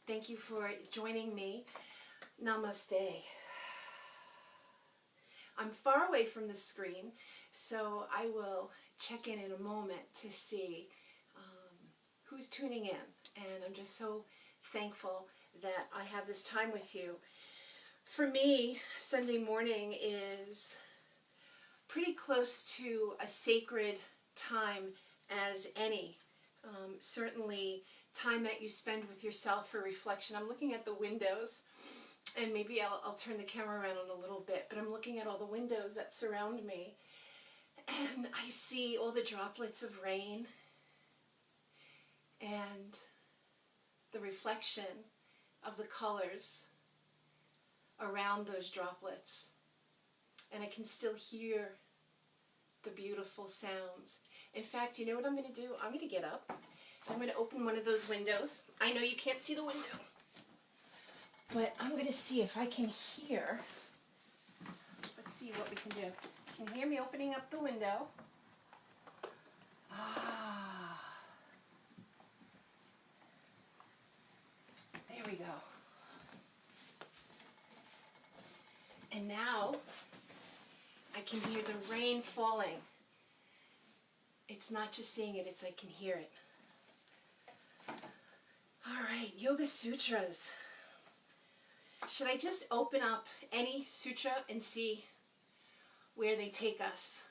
Thank you for joining me. Namaste. I'm far away from the screen, so I will check in a moment to see who's tuning in. And I'm just so thankful that I have this time with you. For me, Sunday morning is pretty close to a sacred time as any. Certainly time that you spend with yourself for reflection. I'm looking at the windows, and maybe I'll turn the camera around in a little bit, but I'm looking at all the windows that surround me, and I see all the droplets of rain and the reflection of the colors around those droplets, and I can still hear the beautiful sounds. In fact, you know what I'm going to do? I'm going to get up. I'm going to open one of those windows. I know you can't see the window, but I'm going to see if I can hear. Let's see what we can do. Can you hear me opening up the window? There we go. And now I can hear the rain falling. It's not just seeing it, it's I can hear it. All right, Yoga Sutras. Should I just open up any sutra and see where they take us?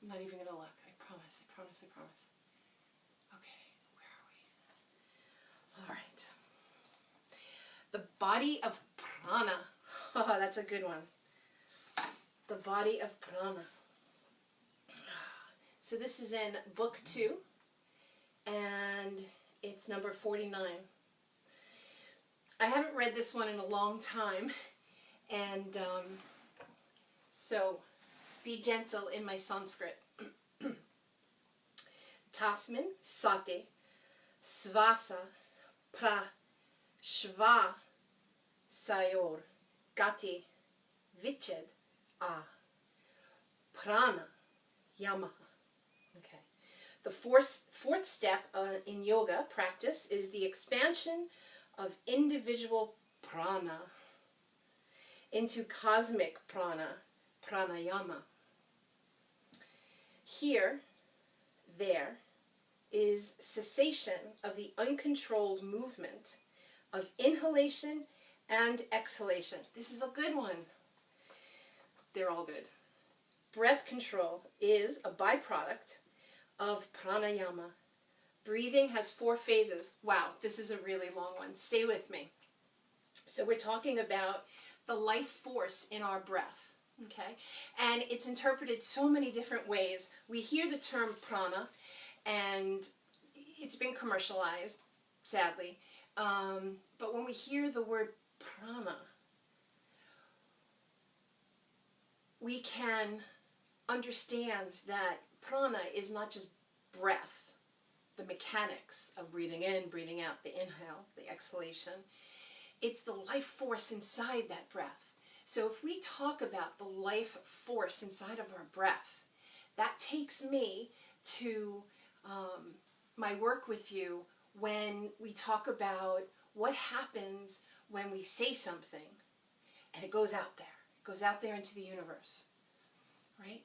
I'm not even going to look. I promise, I promise, I promise. Okay, where are we? All right. The body of prana. Oh, that's a good one. The body of prana. So this is in book 2, and it's number 49. I haven't read this one in a long time, and so be gentle in my Sanskrit. Tasmin sate svasa pra shva sayor gati viched a prana yama. Okay. The fourth step in yoga practice is the expansion of individual prana into cosmic prana, pranayama. Here, there, is cessation of the uncontrolled movement of inhalation and exhalation. This is a good one. They're all good. Breath control is a byproduct of pranayama. Breathing has 4 phases. Wow, this is a really long one. Stay with me. So we're talking about the life force in our breath, okay? And it's interpreted so many different ways. We hear the term prana, and it's been commercialized, sadly. But when we hear the word prana, we can understand that prana is not just breath, the mechanics of breathing in, breathing out, the inhale, the exhalation. It's the life force inside that breath. So if we talk about the life force inside of our breath, that takes me to my work with you when we talk about what happens when we say something and it goes out there. It goes out there into the universe, right?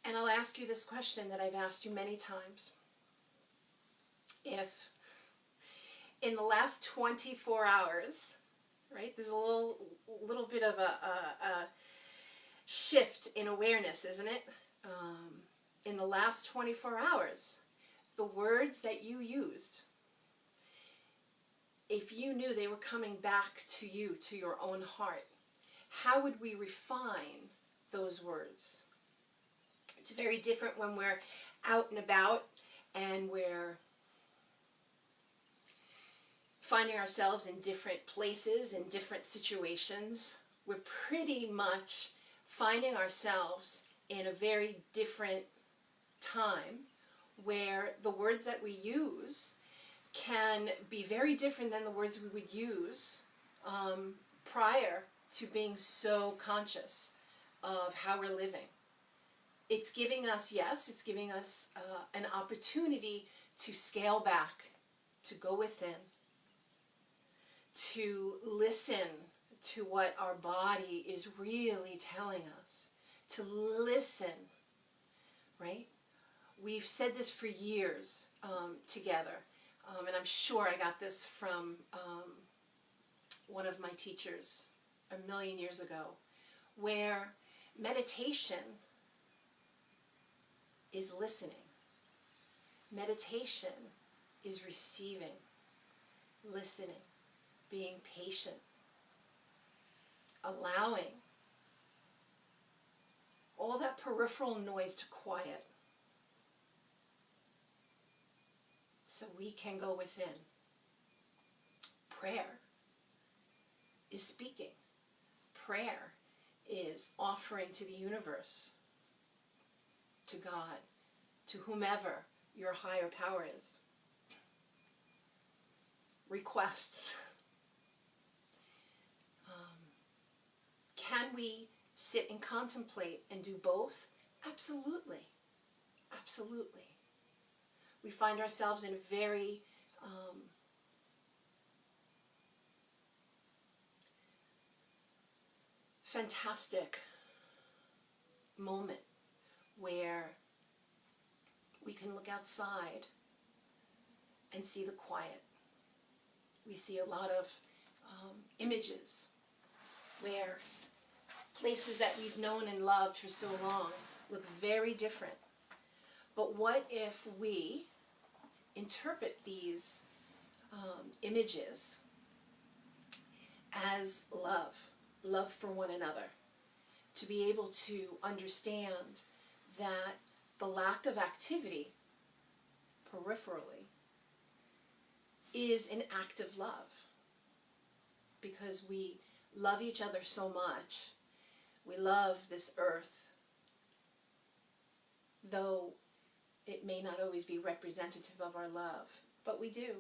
And I'll ask you this question that I've asked you many times. If in the last 24 hours, right, there's a little bit of a shift in awareness, isn't it? In the last 24 hours, the words that you used, if you knew they were coming back to you, to your own heart, how would we refine those words? It's very different when we're out and about and we're finding ourselves in different places, in different situations. We're pretty much finding ourselves in a very different time where the words that we use can be very different than the words we would use prior to being so conscious of how we're living. it's giving us, yes, it's giving us an opportunity to scale back, to go within, to listen to what our body is really telling us, to listen, right? We've said this for years together, and I'm sure I got this from one of my teachers a million years ago, where meditation is listening. Meditation is receiving, listening, being patient, allowing all that peripheral noise to quiet so we can go within. Prayer is speaking. Prayer is offering to the universe, to God, to whomever your higher power is, requests. Can we sit and contemplate and do both? Absolutely. Absolutely. We find ourselves in a very fantastic moment where we can look outside and see the quiet. We see a lot of images where places that we've known and loved for so long look very different. But what if we interpret these images as love, love for one another, to be able to understand that the lack of activity peripherally is an act of love, because we love each other so much. We love this earth, though it may not always be representative of our love, but we do.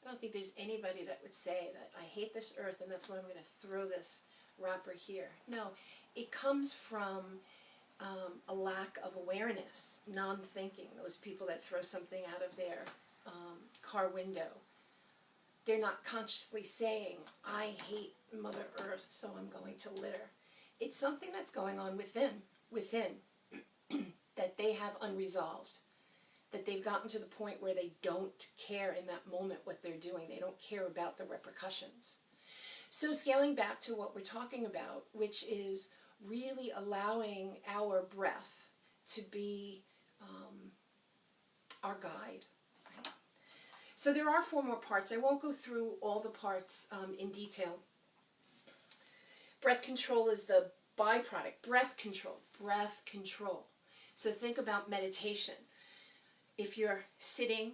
I don't think there's anybody that would say that I hate this earth and that's why I'm going to throw this wrapper here. No, it comes from a lack of awareness, non-thinking. Those people that throw something out of their car window, they're not consciously saying, I hate Mother Earth, so I'm going to litter. It's something that's going on within that they have unresolved, that they've gotten to the point where they don't care in that moment what they're doing. They don't care about the repercussions. So scaling back to what we're talking about, which is really allowing our breath to be our guide. Right? So there are 4 more parts. I won't go through all the parts in detail. Breath control is the byproduct. Breath control. So think about meditation. If you're sitting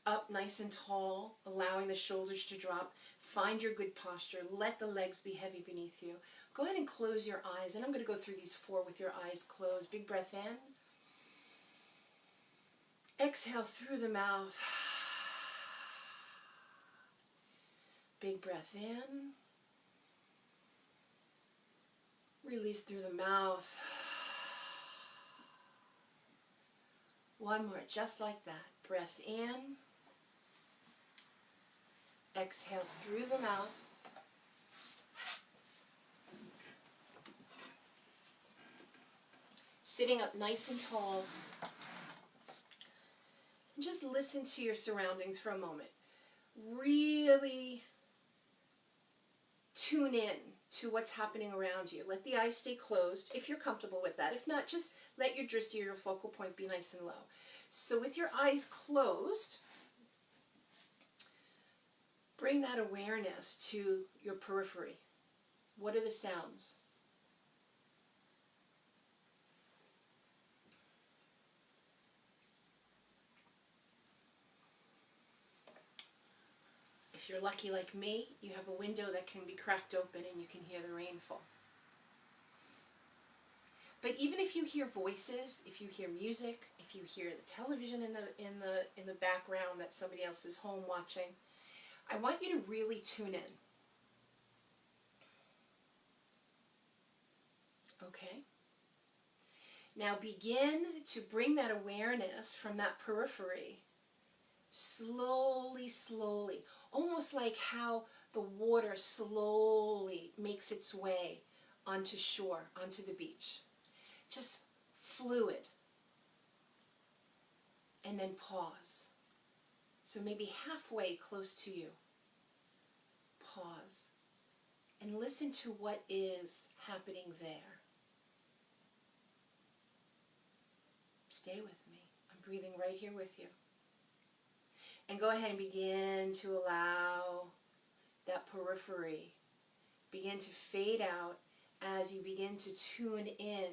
up nice and tall, allowing the shoulders to drop, find your good posture. Let the legs be heavy beneath you. Go ahead and close your eyes. And I'm going to go through these 4 with your eyes closed. Big breath in. Exhale through the mouth. Big breath in. Release through the mouth. One more, just like that. Breath in. Exhale through the mouth. Sitting up nice and tall. And just listen to your surroundings for a moment. Really tune in to what's happening around you. Let the eyes stay closed if you're comfortable with that. If not, just let your drishti or your focal point be nice and low. So with your eyes closed, bring that awareness to your periphery. What are the sounds? If you're lucky like me, you have a window that can be cracked open and you can hear the rainfall. But even if you hear voices, if you hear music, if you hear the television in the background that somebody else is home watching, I want you to really tune in. Okay? Now begin to bring that awareness from that periphery slowly, slowly, almost like how the water slowly makes its way onto shore, onto the beach. Just fluid. And then pause. So maybe halfway close to you. Pause. And listen to what is happening there. Stay with me. I'm breathing right here with you. And go ahead and begin to allow that periphery begin to fade out as you begin to tune in.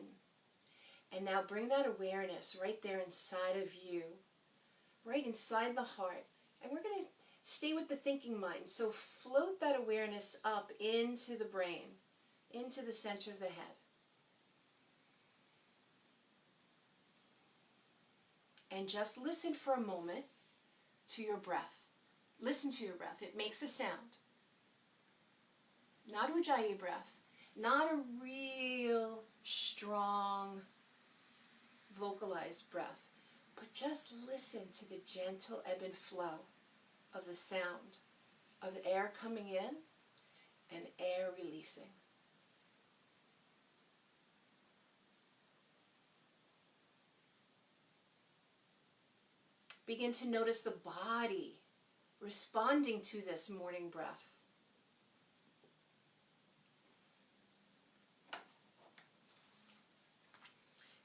And now bring that awareness right there inside of you, right inside the heart. And we're going to stay with the thinking mind. So float that awareness up into the brain, into the center of the head. And just listen for a moment to your breath. Listen to your breath. It makes a sound. Not Ujjayi breath. Not a real strong vocalized breath. But just listen to the gentle ebb and flow of the sound of air coming in and air releasing. Begin to notice the body responding to this morning breath.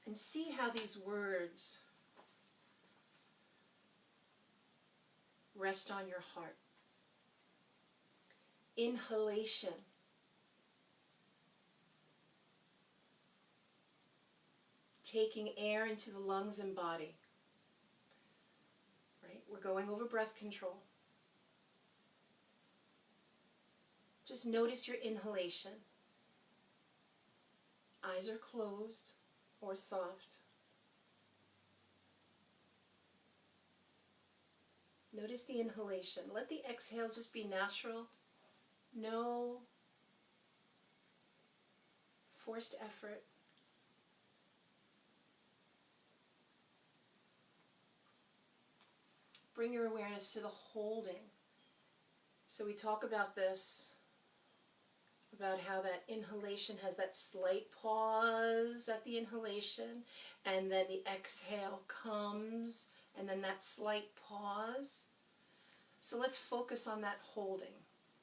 And see how these words rest on your heart. Inhalation. Taking air into the lungs and body. Right? We're going over breath control. Just notice your inhalation. Eyes are closed or soft. Notice the inhalation. Let the exhale just be natural. No forced effort. Bring your awareness to the holding. So we talk about this, about how that inhalation has that slight pause at the inhalation, and then the exhale comes, and then that slight pause. So let's focus on that holding.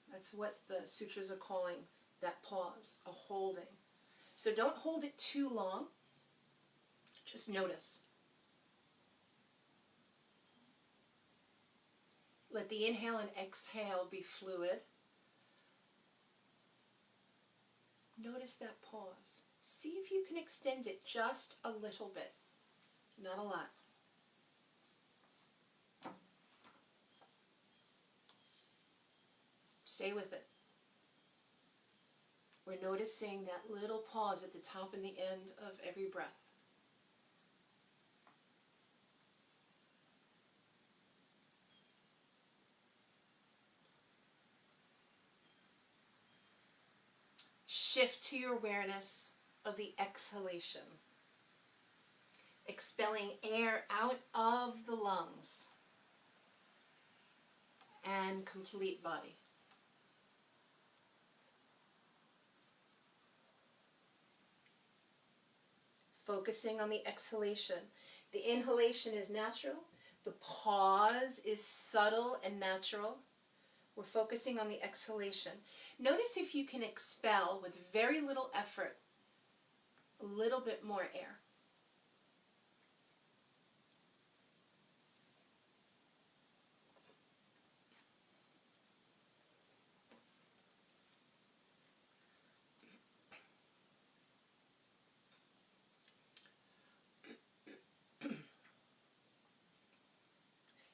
That's what the sutras are calling that pause, a holding. So don't hold it too long. Just notice. Let the inhale and exhale be fluid. Notice that pause. See if you can extend it just a little bit, not a lot. Stay with it. We're noticing that little pause at the top and the end of every breath. Shift to your awareness of the exhalation. Expelling air out of the lungs and complete body. Focusing on the exhalation. The inhalation is natural. The pause is subtle and natural. We're focusing on the exhalation. Notice if you can expel with very little effort a little bit more air.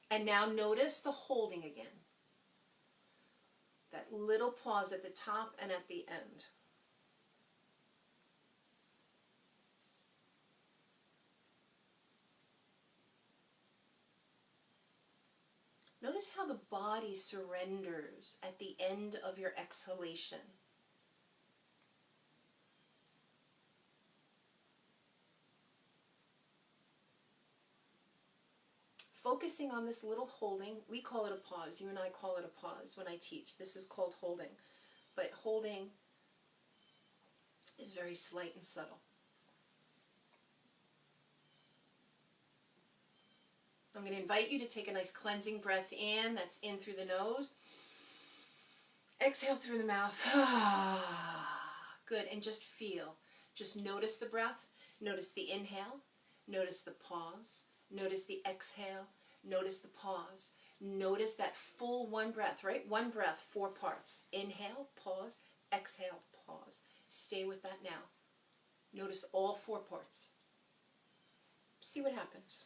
And now notice the holding again. That little pause at the top and at the end. Notice how the body surrenders at the end of your exhalation. focusing on this little holding. We call it a pause. You and I call it a pause when I teach. This is called holding. But holding is very slight and subtle. I'm going to invite you to take a nice cleansing breath in. That's in through the nose. Exhale through the mouth. Good. And just feel. Just notice the breath. Notice the inhale. Notice the pause. Notice the exhale. Notice the pause. Notice that full one breath, right? One breath, 4 parts. Inhale, pause, exhale, pause. Stay with that now. Notice all 4 parts. See what happens.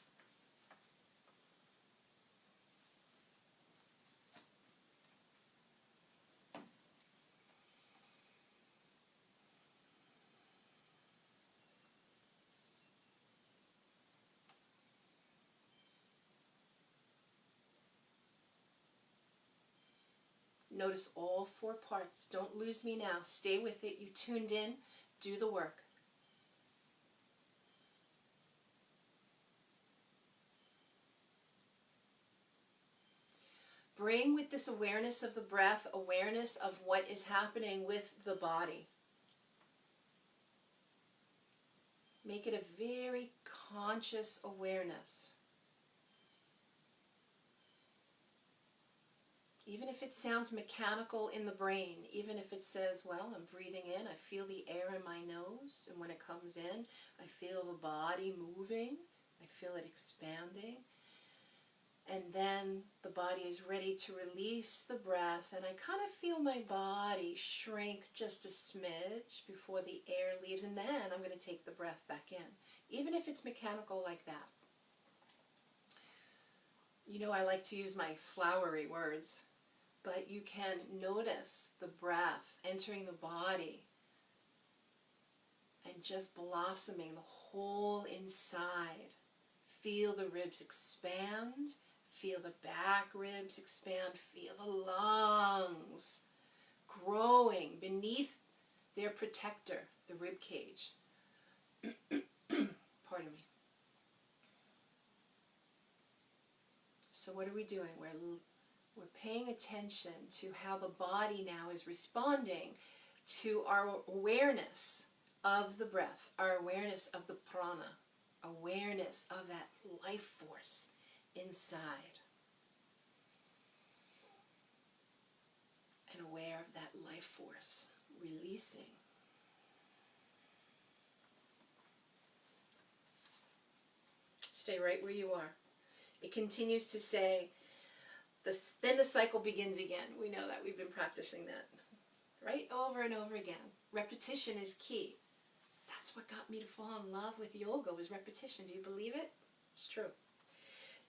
Notice all 4 parts. Don't lose me now. Stay with it. You tuned in. Do the work. Bring with this awareness of the breath, awareness of what is happening with the body. Make it a very conscious awareness. Even if it sounds mechanical in the brain, even if it says, well, I'm breathing in, I feel the air in my nose, and when it comes in, I feel the body moving, I feel it expanding, and then the body is ready to release the breath, and I kind of feel my body shrink just a smidge before the air leaves, and then I'm going to take the breath back in, even if it's mechanical like that. You know, I like to use my flowery words. But you can notice the breath entering the body and just blossoming the whole inside. Feel the ribs expand. Feel the back ribs expand. Feel the lungs growing beneath their protector, the rib cage. Pardon me. So what are we doing? We're paying attention to how the body now is responding to our awareness of the breath, our awareness of the prana, awareness of that life force inside. And aware of that life force releasing. Stay right where you are. It continues to say, then the cycle begins again. We know that. We've been practicing that. Right? Over and over again. Repetition is key. That's what got me to fall in love with yoga, was repetition. Do you believe it? It's true.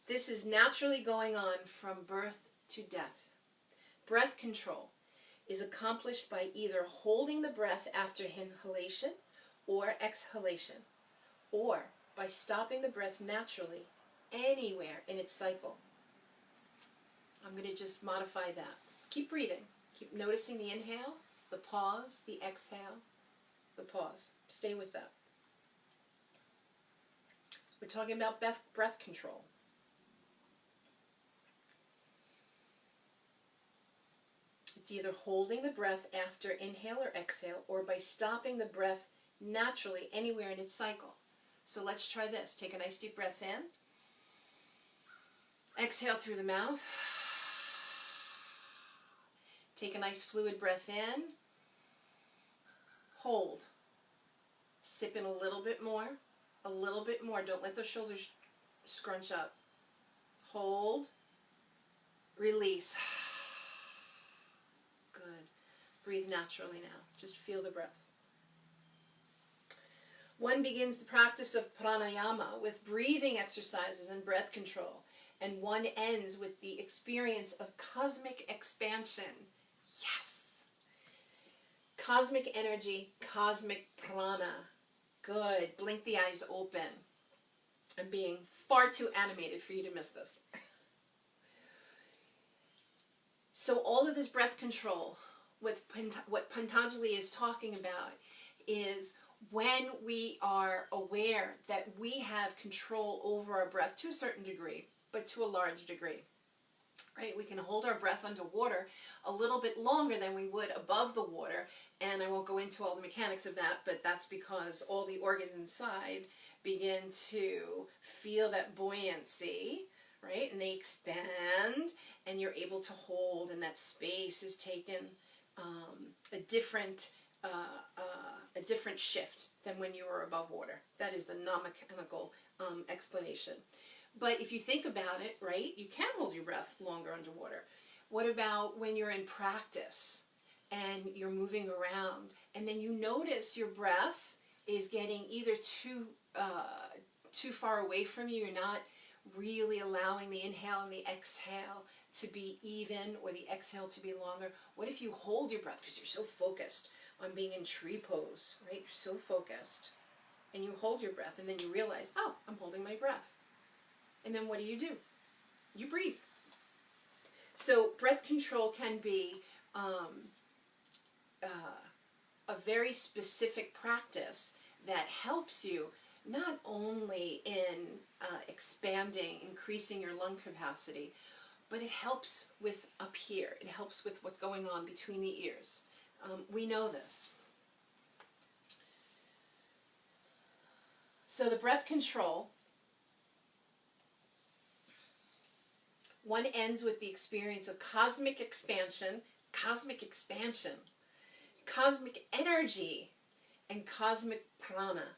This is naturally going on from birth to death. Breath control is accomplished by either holding the breath after inhalation or exhalation, or by stopping the breath naturally anywhere in its cycle. I'm going to just modify that. Keep breathing. Keep noticing the inhale, the pause, the exhale, the pause. Stay with that. We're talking about breath control. It's either holding the breath after inhale or exhale, or by stopping the breath naturally anywhere in its cycle. So let's try this. Take a nice deep breath in. Exhale through the mouth. Take a nice fluid breath in. Hold. Sip in a little bit more. A little bit more. Don't let the shoulders scrunch up. Hold. Release. Good. Breathe naturally now. Just feel the breath. One begins the practice of pranayama with breathing exercises and breath control. And one ends with the experience of cosmic expansion. Yes! Cosmic energy, cosmic prana. Good. Blink the eyes open. I'm being far too animated for you to miss this. So all of this breath control, what Patanjali is talking about, is when we are aware that we have control over our breath to a certain degree, but to a large degree, right? We can hold our breath underwater a little bit longer than we would above the water. And I won't go into all the mechanics of that, but that's because all the organs inside begin to feel that buoyancy, right? And they expand, and you're able to hold, and that space is taken a different shift than when you were above water. That is the non-mechanical explanation. But if you think about it, right, you can hold your breath longer underwater. What about when you're in practice and you're moving around, and then you notice your breath is getting either too far away from you, you're not really allowing the inhale and the exhale to be even, or the exhale to be longer? What if you hold your breath because you're so focused on being in tree pose, right? You're so focused, and you hold your breath, and then you realize, oh, I'm holding my breath. And then what do? You breathe. So breath control can be a very specific practice that helps you not only in expanding, increasing your lung capacity, but it helps with up here. It helps with what's going on between the ears. We know this. So the breath control, one ends with the experience of cosmic expansion, cosmic energy, and cosmic prana.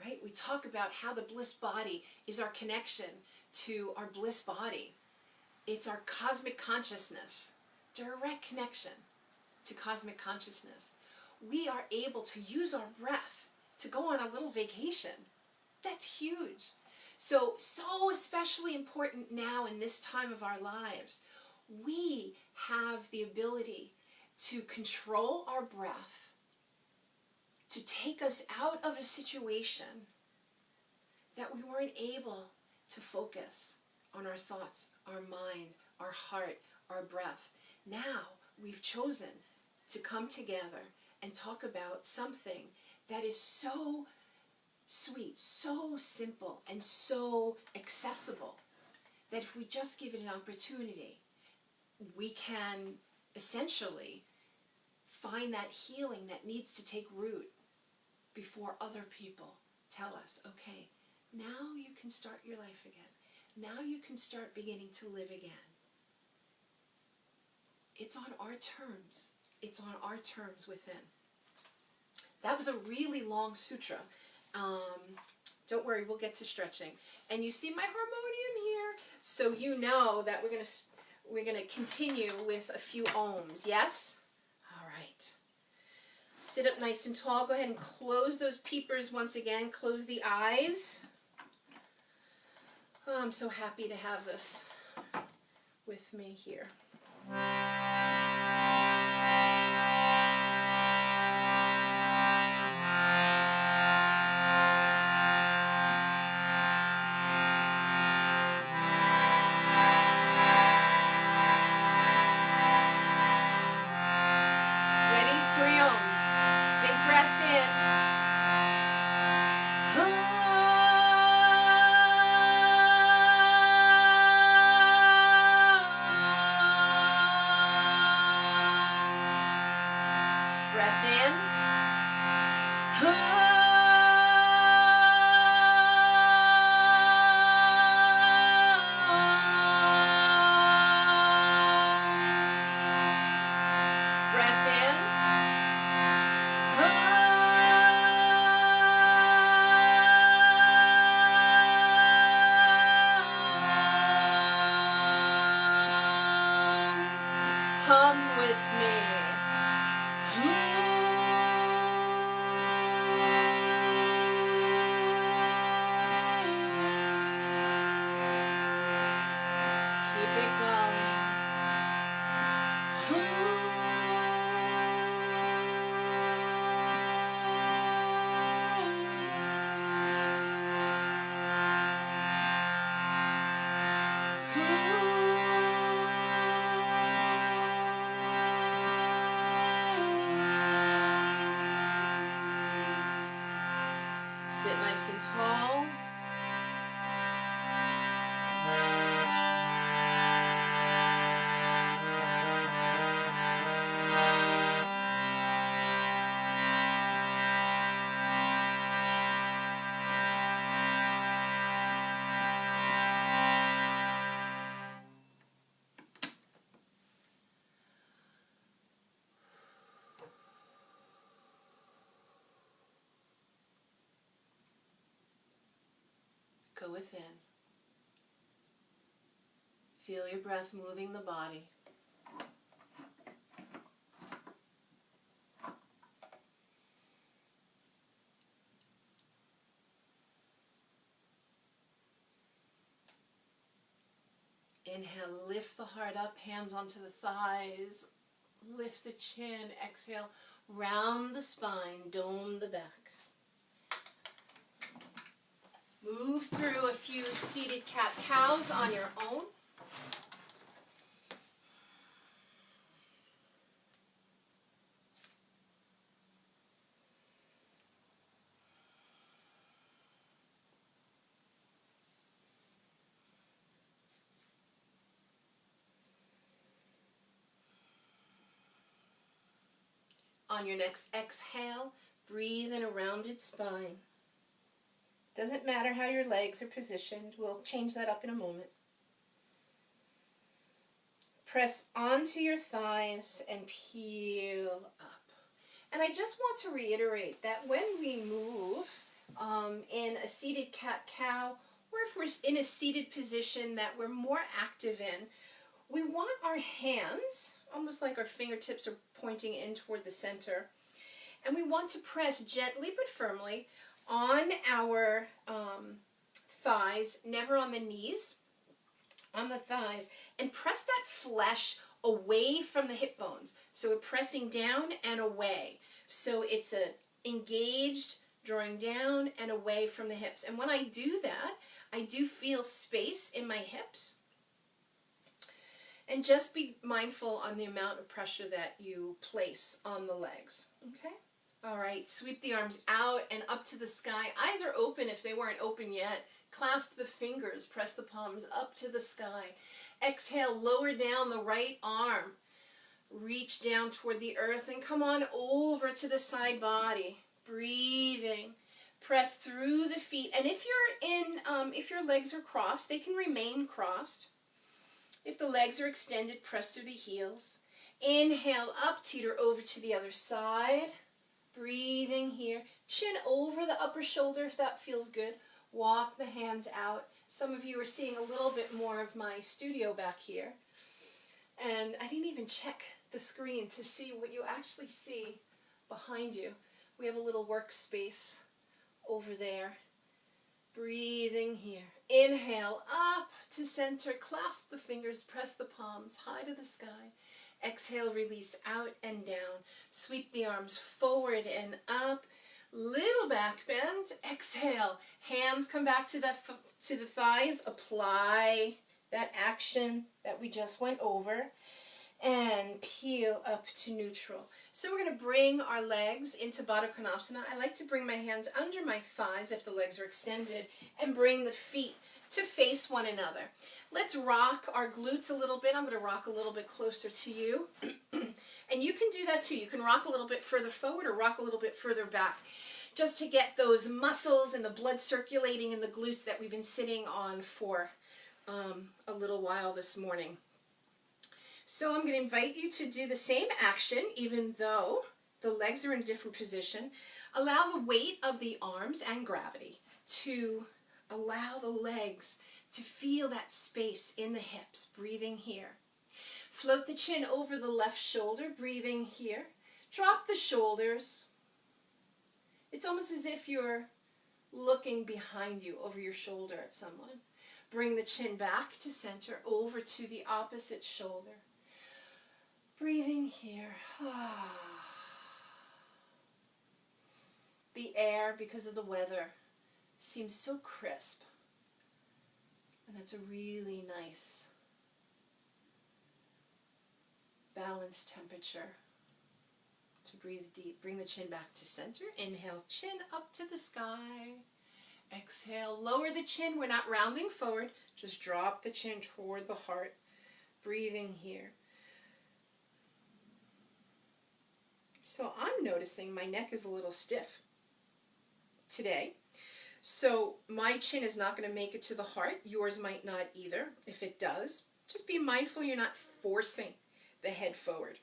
Right? We talk about how the bliss body is our connection to our bliss body. It's our cosmic consciousness, direct connection to cosmic consciousness. We are able to use our breath to go on a little vacation. That's huge. So especially important now in this time of our lives. We have the ability to control our breath, to take us out of a situation that we weren't able to focus on our thoughts, our mind, our heart, our breath. Now we've chosen to come together and talk about something that is so sweet, so simple, and so accessible, that if we just give it an opportunity, we can essentially find that healing that needs to take root before other people tell us, okay, now you can start your life again. Now you can start beginning to live again. It's on our terms. It's on our terms within. That was a really long sutra. Don't worry, we'll get to stretching. And you see my harmonium here, so you know that we're gonna continue with a few ohms. Yes? All right. Sit up nice and tall. Go ahead and close those peepers once again. Close the eyes. Oh, I'm so happy to have this with me here. Come with me. Keep it going. Sit nice and tall. Go within. Feel your breath moving the body. Inhale, lift the heart up, hands onto the thighs. Lift the chin. Exhale, round the spine, dome the back. Move through a few seated cat-cows on your own. On your next exhale, breathe in a rounded spine. Doesn't matter how your legs are positioned. We'll change that up in a moment. Press onto your thighs and peel up. And I just want to reiterate that when we move in a seated cat-cow, or if we're in a seated position that we're more active in, we want our hands, almost like our fingertips are pointing in toward the center, and we want to press gently but firmly on our thighs, never on the knees, on the thighs, and press that flesh away from the hip bones. So we're pressing down and away. So it's a engaged, drawing down and away from the hips. And when I do that, I do feel space in my hips. And just be mindful on the amount of pressure that you place on the legs. Okay? All right, sweep the arms out and up to the sky. Eyes are open if they weren't open yet. Clasp the fingers, press the palms up to the sky. Exhale, lower down the right arm. Reach down toward the earth and come on over to the side body. Breathing. Press through the feet. And if if your legs are crossed, they can remain crossed. If the legs are extended, press through the heels. Inhale up, teeter over to the other side. Breathing here. Chin over the upper shoulder if that feels good. Walk the hands out. Some of you are seeing a little bit more of my studio back here. And I didn't even check the screen to see what you actually see behind you. We have a little workspace over there. Breathing here. Inhale up to center. Clasp the fingers. Press the palms high to the sky. Exhale, release out and down. Sweep the arms forward and up. Little back bend. Exhale. Hands come back to the thighs. Apply that action that we just went over. And peel up to neutral. So we're going to bring our legs into Baddha Konasana. I like to bring my hands under my thighs if the legs are extended and bring the feet to face one another. Let's rock our glutes a little bit. I'm going to rock a little bit closer to you. And you can do that too. You can rock a little bit further forward or rock a little bit further back, just to get those muscles and the blood circulating in the glutes that we've been sitting on for a little while this morning. So I'm going to invite you to do the same action, even though the legs are in a different position. Allow the weight of the arms and gravity to allow the legs to feel that space in the hips. Breathing here. Float the chin over the left shoulder. Breathing here. Drop the shoulders. It's almost as if you're looking behind you over your shoulder at someone. Bring the chin back to center, over to the opposite shoulder. Breathing here. The air, because of the weather, seems so crisp. And that's a really nice, balanced temperature. So breathe deep. Bring the chin back to center. Inhale, chin up to the sky. Exhale, lower the chin. We're not rounding forward. Just drop the chin toward the heart. Breathing here. So I'm noticing my neck is a little stiff today. So my chin is not going to make it to the heart. Yours might not either. If it does, just be mindful you're not forcing the head forward.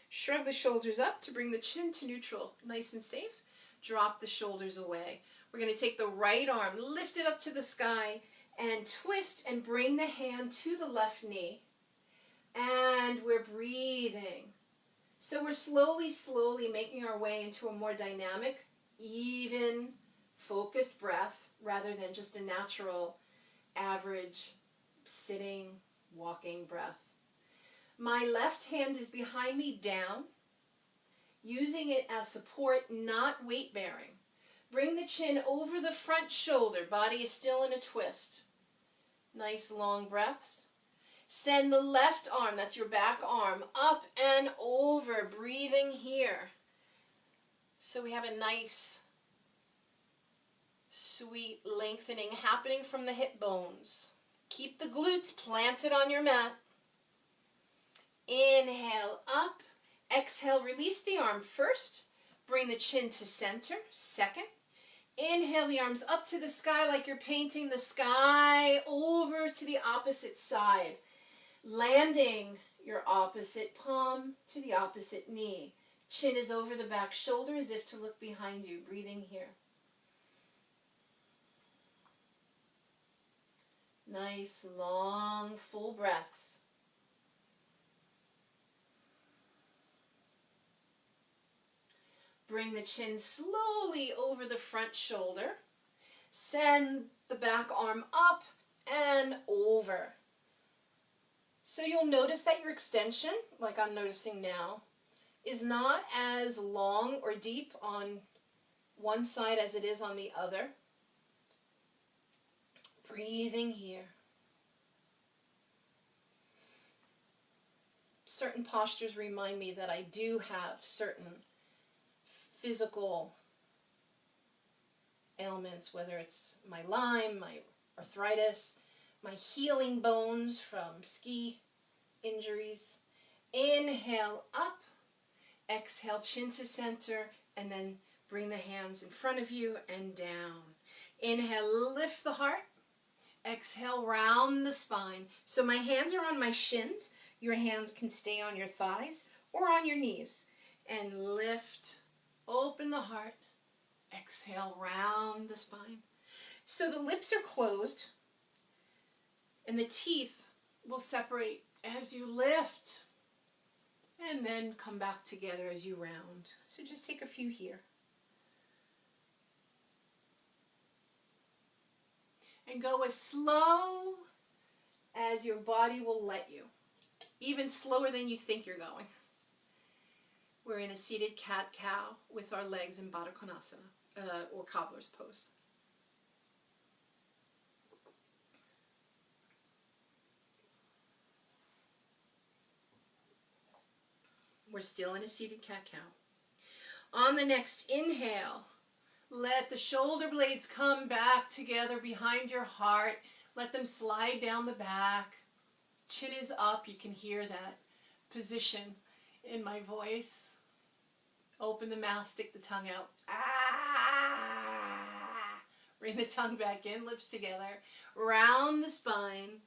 Shrug the shoulders up to bring the chin to neutral. Nice and safe. Drop the shoulders away. We're going to take the right arm, lift it up to the sky, and twist and bring the hand to the left knee. And we're breathing. So we're slowly making our way into a more dynamic, even, focused breath rather than just a natural, average, sitting, walking breath. My left hand is behind me down, using it as support, not weight bearing. Bring the chin over the front shoulder. Body is still in a twist. Nice long breaths. Send the left arm, that's your back arm, up and over, breathing here. So we have a nice, sweet lengthening happening from the hip bones. Keep the glutes planted on your mat. Inhale up. Exhale, release the arm first. Bring the chin to center, second. Inhale the arms up to the sky like you're painting the sky over to the opposite side. Landing your opposite palm to the opposite knee. Chin is over the back shoulder as if to look behind you. Breathing here. Nice, long, full breaths. Bring the chin slowly over the front shoulder. Send the back arm up and over. So you'll notice that your extension, like I'm noticing now, is not as long or deep on one side as it is on the other. Breathing here. Certain postures remind me that I do have certain physical ailments, whether it's my Lyme, my arthritis, my healing bones from ski injuries. Inhale up, exhale chin to center, and then bring the hands in front of you and down. Inhale, lift the heart. Exhale, round the spine. So my hands are on my shins. Your hands can stay on your thighs or on your knees. And lift, open the heart. Exhale, round the spine. So the lips are closed and the teeth will separate as you lift and then come back together as you round. So just take a few here. And go as slow as your body will let you. Even slower than you think you're going. We're in a seated cat-cow with our legs in Baddha Konasana, or cobbler's pose. We're still in a seated cat-cow. On the next inhale, let the shoulder blades come back together behind your heart. Let them slide down the back. Chin is up. You can hear that position in my voice. Open the mouth, stick the tongue out. Ah! Bring the tongue back in, lips together. Round the spine.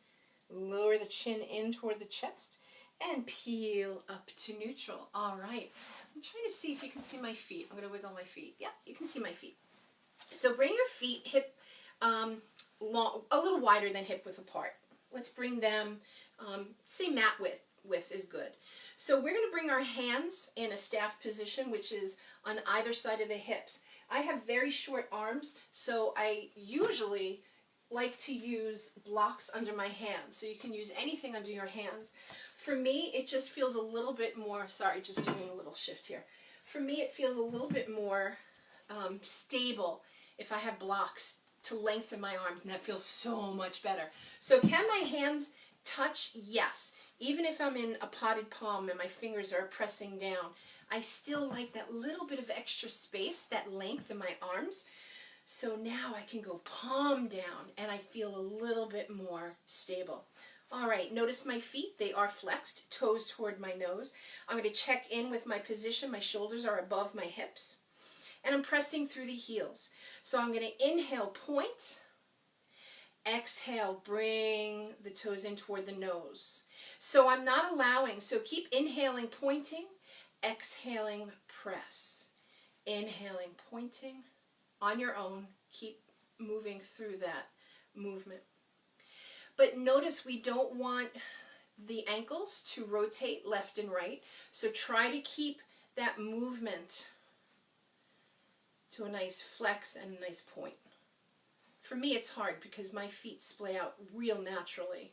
Lower the chin in toward the chest. And peel up to neutral. All right. I'm trying to see if you can see my feet. I'm going to wiggle my feet. Yeah, you can see my feet. So bring your feet hip long, a little wider than hip width apart. Let's bring them, say mat width is good. So we're going to bring our hands in a staff position, which is on either side of the hips. I have very short arms, so I usually like to use blocks under my hands. So you can use anything under your hands. For me, it just feels a little bit more, sorry, just doing a little shift here. For me, it feels a little bit more stable if I have blocks to lengthen my arms, and that feels so much better. So can my hands Touch, yes. Even if I'm in a potted palm and my fingers are pressing down, I still like that little bit of extra space, that length in my arms. So now I can go palm down and I feel a little bit more stable. All right, notice my feet, they are flexed, toes toward my nose. I'm going to check in with my position. My shoulders are above my hips. And I'm pressing through the heels. So I'm going to inhale, point. Exhale, bring the toes in toward the nose. So I'm not allowing, so keep inhaling, pointing. Exhaling, press. Inhaling, pointing. On your own, keep moving through that movement. But notice we don't want the ankles to rotate left and right. So try to keep that movement to a nice flex and a nice point. For me, it's hard because my feet splay out real naturally.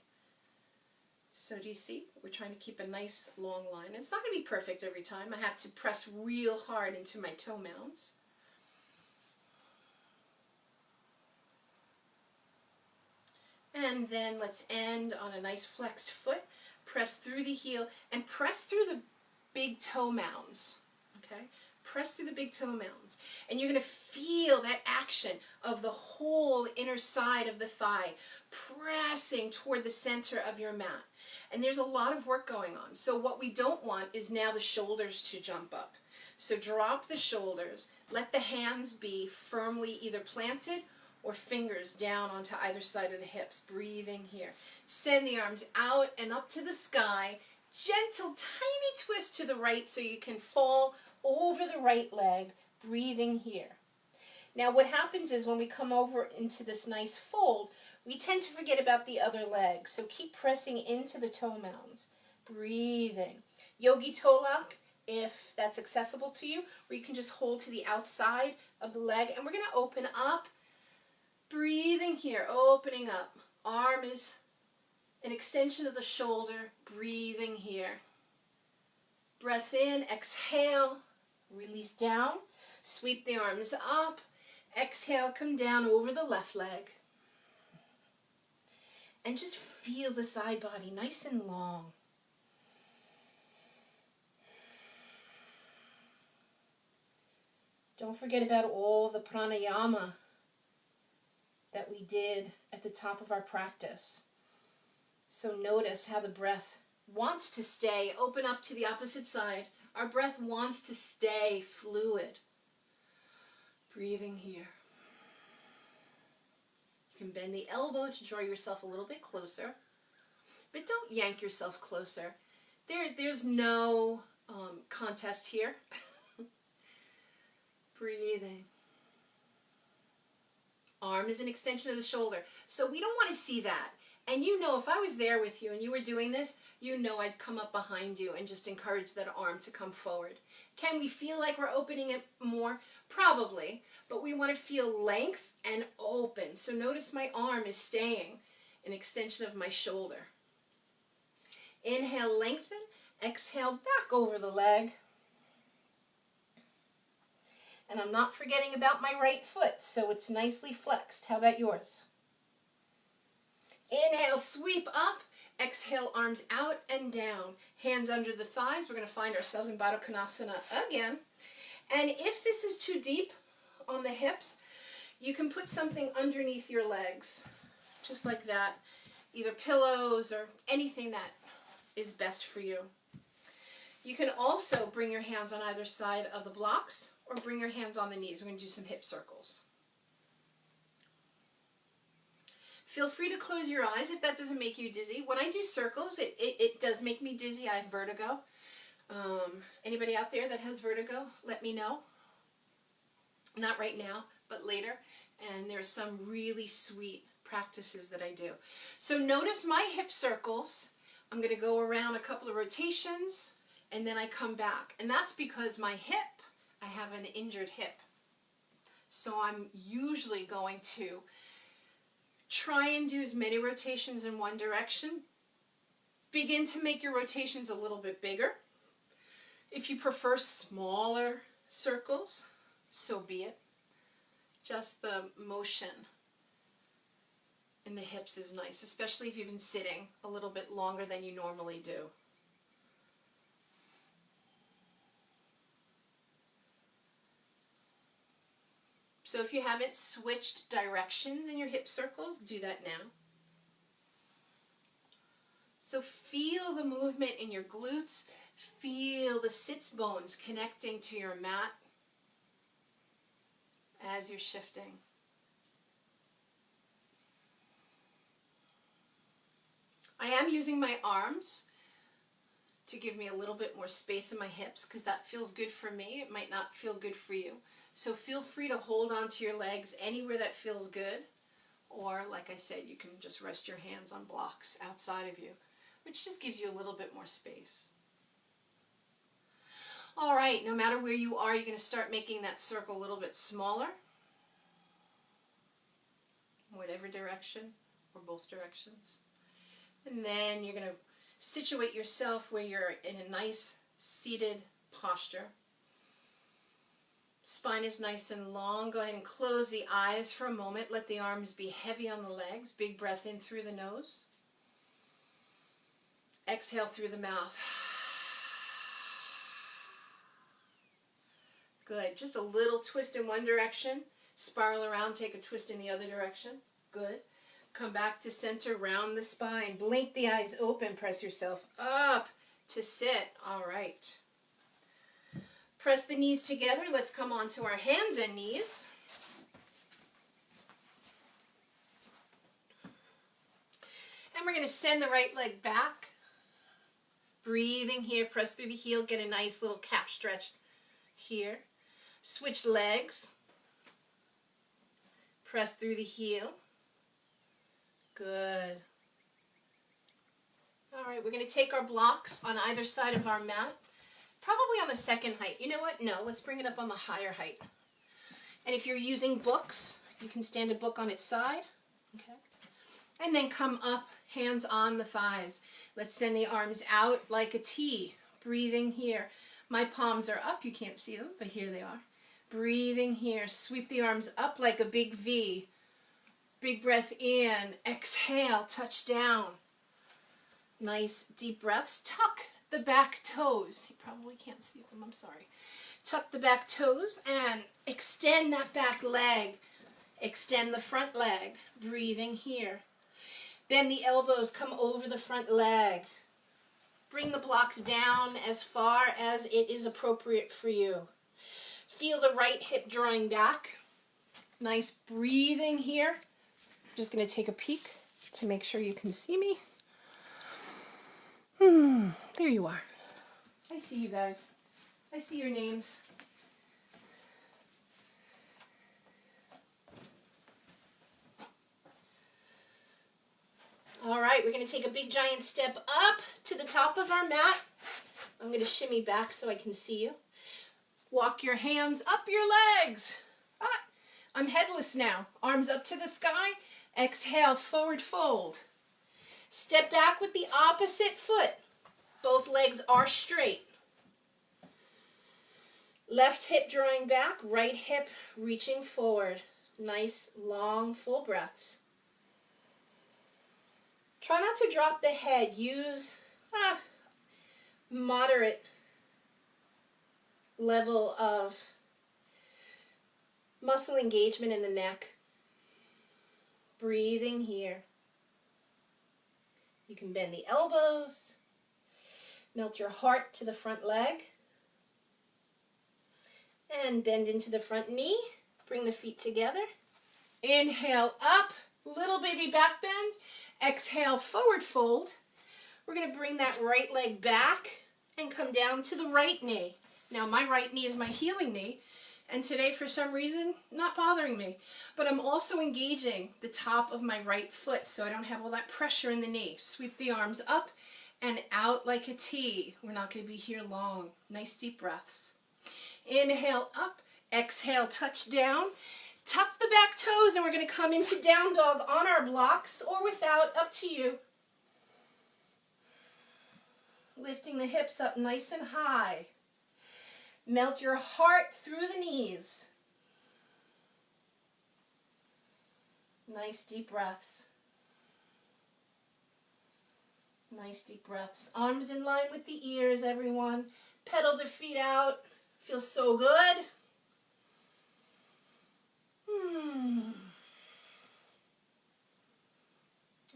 So do you see? We're trying to keep a nice long line. It's not going to be perfect every time. I have to press real hard into my toe mounds. And then let's end on a nice flexed foot. Press through the heel and press through the big toe mounds. Okay? Press through the big toe mounds. And you're going to feel that action of the whole inner side of the thigh pressing toward the center of your mat. And there's a lot of work going on. So what we don't want is now the shoulders to jump up. So drop the shoulders. Let the hands be firmly either planted or fingers down onto either side of the hips. Breathing here. Send the arms out and up to the sky. Gentle, tiny twist to the right so you can fall over the right leg. Breathing here. Now what happens is when we come over into this nice fold, we tend to forget about the other leg. So keep pressing into the toe mounds. Breathing. Yogi toe lock, if that's accessible to you, or you can just hold to the outside of the leg. And we're going to open up. Breathing here, opening up. Arm is an extension of the shoulder. Breathing here. Breath in, exhale, release down. Sweep the arms up. Exhale, come down over the left leg. And just feel the side body nice and long. Don't forget about all the pranayama that we did at the top of our practice. So notice how the breath wants to stay. Open up to the opposite side. Our breath wants to stay fluid. Breathing here. You can bend the elbow to draw yourself a little bit closer, but don't yank yourself closer. There's no contest here. Breathing. Arm is an extension of the shoulder. So we don't want to see that. And you know, if I was there with you and you were doing this, you know I'd come up behind you and just encourage that arm to come forward. Can we feel like we're opening it more? Probably. But we want to feel length and open. So notice my arm is staying an extension of my shoulder. Inhale, lengthen. Exhale, back over the leg. And I'm not forgetting about my right foot, so it's nicely flexed. How about yours? Inhale, sweep up. Exhale, arms out and down. Hands under the thighs. We're going to find ourselves in Baddha Konasana again. And if this is too deep on the hips, you can put something underneath your legs, just like that. Either pillows or anything that is best for you. You can also bring your hands on either side of the blocks or bring your hands on the knees. We're going to do some hip circles. Feel free to close your eyes if that doesn't make you dizzy. When I do circles, it does make me dizzy. I have vertigo. Anybody out there that has vertigo, let me know. Not right now, but later. And there are some really sweet practices that I do. So notice my hip circles. I'm going to go around a couple of rotations, and then I come back. And that's because my hip, I have an injured hip. So I'm usually going to try and do as many rotations in one direction. Begin to make your rotations a little bit bigger. If you prefer smaller circles, so be it. Just the motion in the hips is nice, especially if you've been sitting a little bit longer than you normally do. So if you haven't switched directions in your hip circles, do that now. So feel the movement in your glutes. Feel the sits bones connecting to your mat as you're shifting. I am using my arms to give me a little bit more space in my hips because that feels good for me. It might not feel good for you. So feel free to hold onto your legs anywhere that feels good. Or, like I said, you can just rest your hands on blocks outside of you, which just gives you a little bit more space. All right, no matter where you are, you're going to start making that circle a little bit smaller. Whatever direction or both directions. And then you're going to situate yourself where you're in a nice seated posture. Spine is nice and long. Go ahead and close the eyes for a moment. Let the arms be heavy on the legs. Big breath in through the nose. Exhale through the mouth. Good. Just a little twist in one direction. Spiral around, take a twist in the other direction. Good. Come back to center, round the spine. Blink the eyes open. Press yourself up to sit. All right. Press the knees together. Let's come onto our hands and knees. And we're going to send the right leg back. Breathing here. Press through the heel. Get a nice little calf stretch here. Switch legs. Press through the heel. Good. All right, we're going to take our blocks on either side of our mat. Probably on the second height. You know what? No, let's bring it up on the higher height. And if you're using books, you can stand a book on its side. Okay. And then come up, hands on the thighs. Let's send the arms out like a T. Breathing here. My palms are up. You can't see them, but here they are. Breathing here. Sweep the arms up like a big V. Big breath in. Exhale. Touch down. Nice deep breaths. Tuck the back toes. You probably can't see them. I'm sorry. Tuck the back toes and extend that back leg. Extend the front leg. Breathing here. Bend the elbows. Come over the front leg. Bring the blocks down as far as it is appropriate for you. Feel the right hip drawing back. Nice breathing here. I'm just going to take a peek to make sure you can see me. There you are. I see you guys. I see your names. All right, we're going to take a big giant step up to the top of our mat. I'm going to shimmy back so I can see you. Walk your hands up your legs. I'm headless now. Arms up to the sky. Exhale, forward fold. Step back with the opposite foot. Both legs are straight. Left hip drawing back, right hip reaching forward. Nice, long, full breaths. Try not to drop the head. Use moderate level of muscle engagement in the neck. Breathing here. You can bend the elbows. Melt your heart to the front leg. And bend into the front knee. Bring the feet together. Inhale up, little baby back bend. Exhale, forward fold. We're going to bring that right leg back and come down to the right knee. Now, my right knee is my healing knee, and today, for some reason, not bothering me. But I'm also engaging the top of my right foot so I don't have all that pressure in the knee. Sweep the arms up and out like a T. We're not going to be here long. Nice deep breaths. Inhale up, exhale, touch down. Tuck the back toes, and we're going to come into down dog on our blocks or without, up to you. Lifting the hips up nice and high. Melt your heart through the knees. Nice deep breaths. Nice deep breaths. Arms in line with the ears, everyone. Pedal the feet out. Feels so good.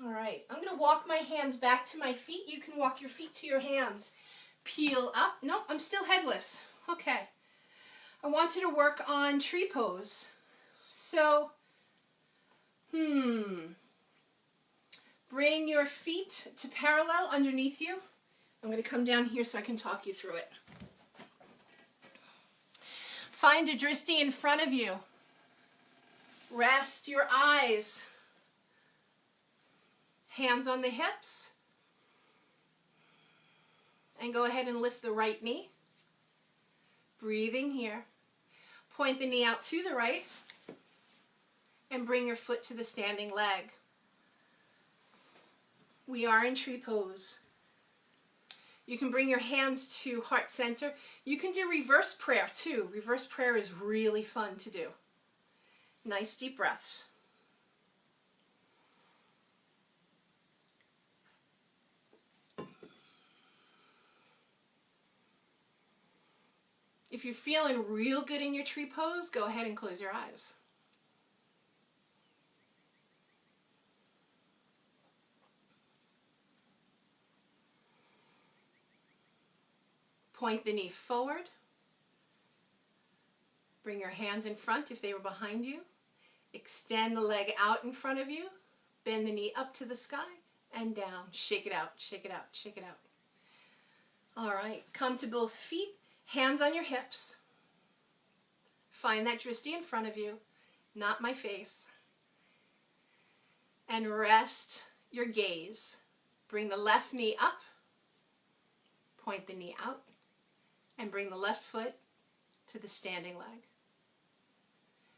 All right, I'm going to walk my hands back to my feet. You can walk your feet to your hands. Peel up. Nope, I'm still headless. Okay. I want you to work on tree pose. So, bring your feet to parallel underneath you. I'm going to come down here so I can talk you through it. Find a drishti in front of you. Rest your eyes. Hands on the hips. And go ahead and lift the right knee. Breathing here. Point the knee out to the right. And bring your foot to the standing leg. We are in tree pose. You can bring your hands to heart center. You can do reverse prayer too. Reverse prayer is really fun to do. Nice deep breaths. If you're feeling real good in your tree pose, go ahead and close your eyes. Point the knee forward. Bring your hands in front if they were behind you. Extend the leg out in front of you. Bend the knee up to the sky and down. Shake it out, shake it out, shake it out. All right, come to both feet. Hands on your hips. Find that drishti in front of you, not my face. And rest your gaze. Bring the left knee up. Point the knee out. And bring the left foot to the standing leg.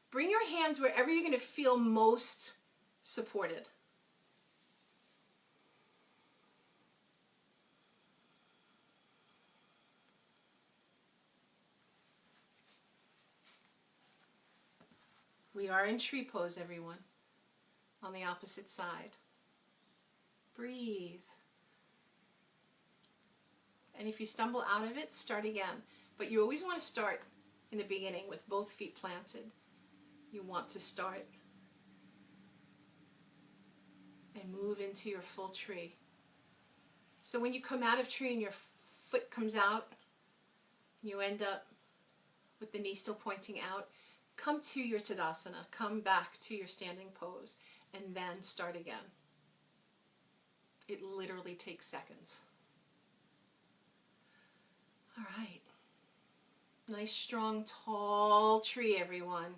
Bring your hands wherever you're going to feel most supported. We are in tree pose, everyone, on the opposite side. Breathe. And if you stumble out of it, start again. But you always want to start in the beginning with both feet planted. You want to start and move into your full tree. So when you come out of tree and your foot comes out, you end up with the knee still pointing out, come to your Tadasana, come back to your standing pose, and then start again. It literally takes seconds. All right. Nice, strong, tall tree, everyone.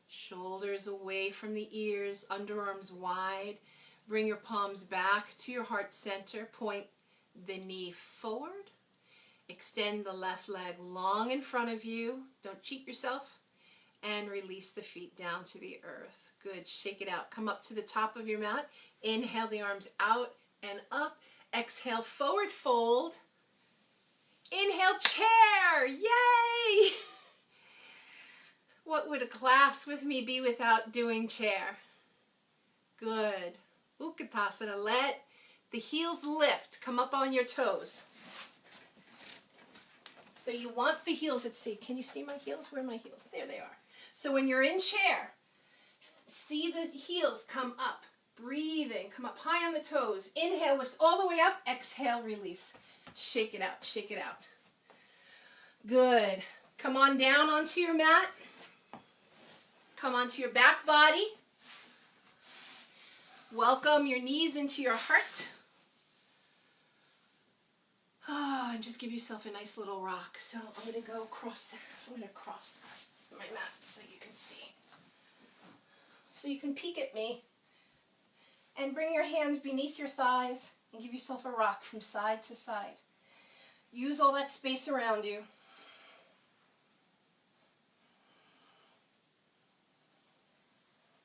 Shoulders away from the ears, underarms wide. Bring your palms back to your heart center. Point the knee forward. Extend the left leg long in front of you. Don't cheat yourself. And release the feet down to the earth. Good. Shake it out. Come up to the top of your mat. Inhale the arms out and up. Exhale, forward fold. Inhale, chair. Yay! What would a class with me be without doing chair? Good. Utkatasana. Let the heels lift. Come up on your toes. So you want the heels. Let's see. Can you see my heels? Where are my heels? There they are. So when you're in chair, see the heels come up. Breathing. Come up high on the toes. Inhale, lift all the way up. Exhale, release. Shake it out. Shake it out. Good. Come on down onto your mat. Come onto your back body. Welcome your knees into your heart. Oh, and just give yourself a nice little rock. So I'm going to go across. I'm going to cross my mat so you can see. So you can peek at me. And bring your hands beneath your thighs and give yourself a rock from side to side. Use all that space around you.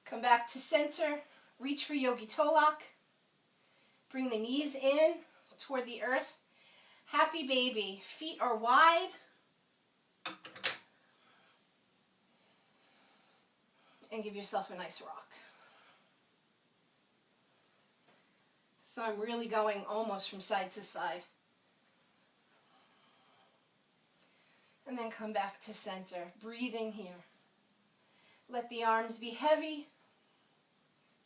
Come back to center. Reach for Yogi Toe Lock. Bring the knees in toward the earth. Happy baby. Feet are wide. And give yourself a nice rock. So I'm really going almost from side to side. And then come back to center, breathing here. Let the arms be heavy,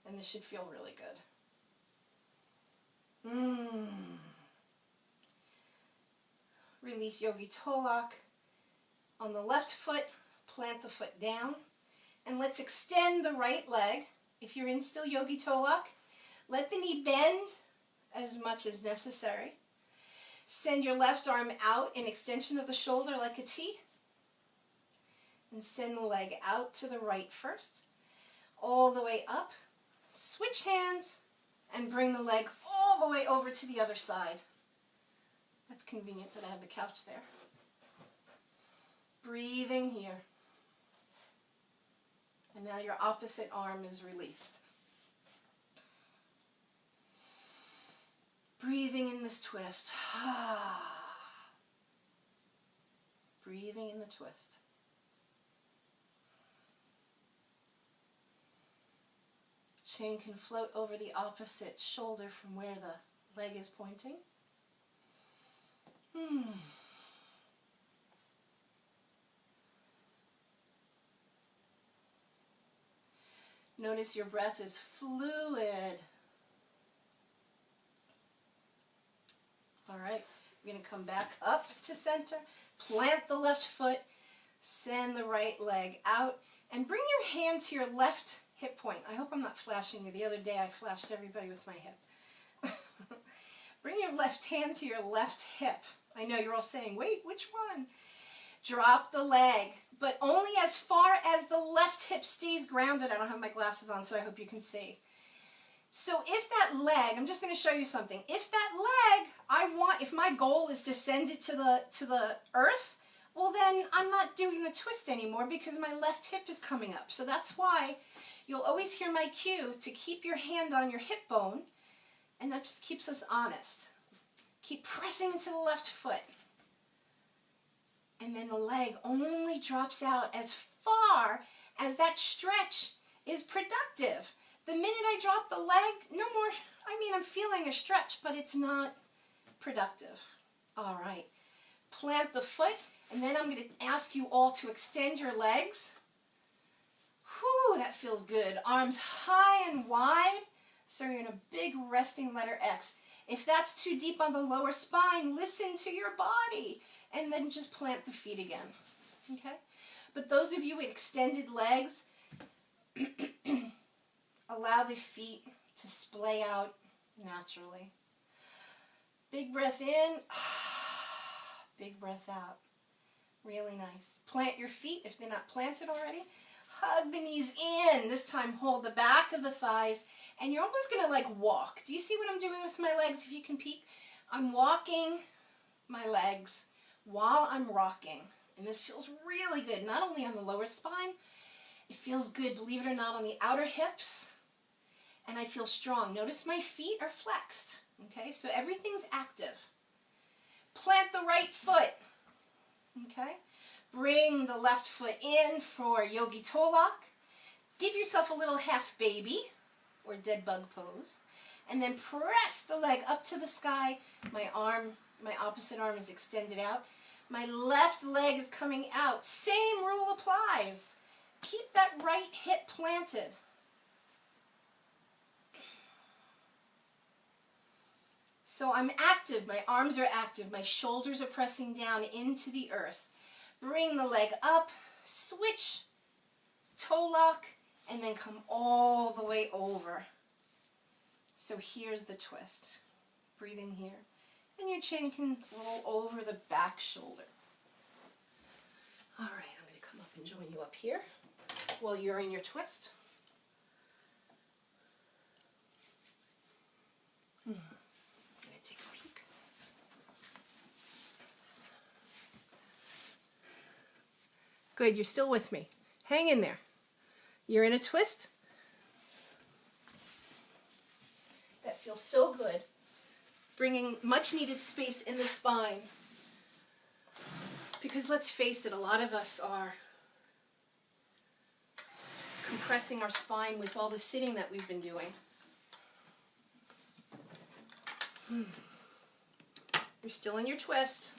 and this should feel really good. Release Yogi Toe Lock. On the left foot, plant the foot down, and let's extend the right leg. If you're in still Yogi Toe Lock, let the knee bend as much as necessary. Send your left arm out in extension of the shoulder like a T. And send the leg out to the right first, all the way up. Switch hands and bring the leg all the way over to the other side. That's convenient that I have the couch there. Breathing here. And now your opposite arm is released. Breathing in this twist. Breathing in the twist. Chin can float over the opposite shoulder from where the leg is pointing. Notice your breath is fluid. All right, we're going to come back up to center, plant the left foot, send the right leg out, and bring your hand to your left hip point. I hope I'm not flashing you. The other day I flashed everybody with my hip. Bring your left hand to your left hip. I know you're all saying, wait, which one? Drop the leg, but only as far as the left hip stays grounded. I don't have my glasses on, so I hope you can see. So if that leg, I'm just going to show you something. If that leg, if my goal is to send it to the earth, well then I'm not doing the twist anymore because my left hip is coming up. So that's why you'll always hear my cue to keep your hand on your hip bone, and that just keeps us honest. Keep pressing into the left foot. And then the leg only drops out as far as that stretch is productive. The minute I drop the leg, no more, I'm feeling a stretch, but it's not productive. All right. Plant the foot, and then I'm going to ask you all to extend your legs. Whew, that feels good. Arms high and wide, so you're in a big resting letter X. If that's too deep on the lower spine, listen to your body, and then just plant the feet again, okay? But those of you with extended legs, allow the feet to splay out naturally. Big breath in, big breath out. Really nice. Plant your feet if they're not planted already. Hug the knees in. This time hold the back of the thighs, and you're almost going to like walk. Do you see what I'm doing with my legs if you can peek? I'm walking my legs while I'm rocking, and this feels really good, not only on the lower spine, it feels good, believe it or not, on the outer hips, and I feel strong. Notice my feet are flexed, okay? So everything's active. Plant the right foot, okay? Bring the left foot in for Yogi Toe Lock. Give yourself a little half baby or dead bug pose, and then press the leg up to the sky. My opposite arm is extended out. My left leg is coming out. Same rule applies. Keep that right hip planted. So I'm active. My arms are active. My shoulders are pressing down into the earth. Bring the leg up, switch, toe lock, and then come all the way over. So here's the twist. Breathing here. And your chin can roll over the back shoulder. All right, I'm going to come up and join you up here while you're in your twist. I'm going to take a peek. Good, you're still with me. Hang in there. You're in a twist. That feels so good. Bringing much needed space in the spine. Because let's face it, a lot of us are compressing our spine with all the sitting that we've been doing. You're still in your twist.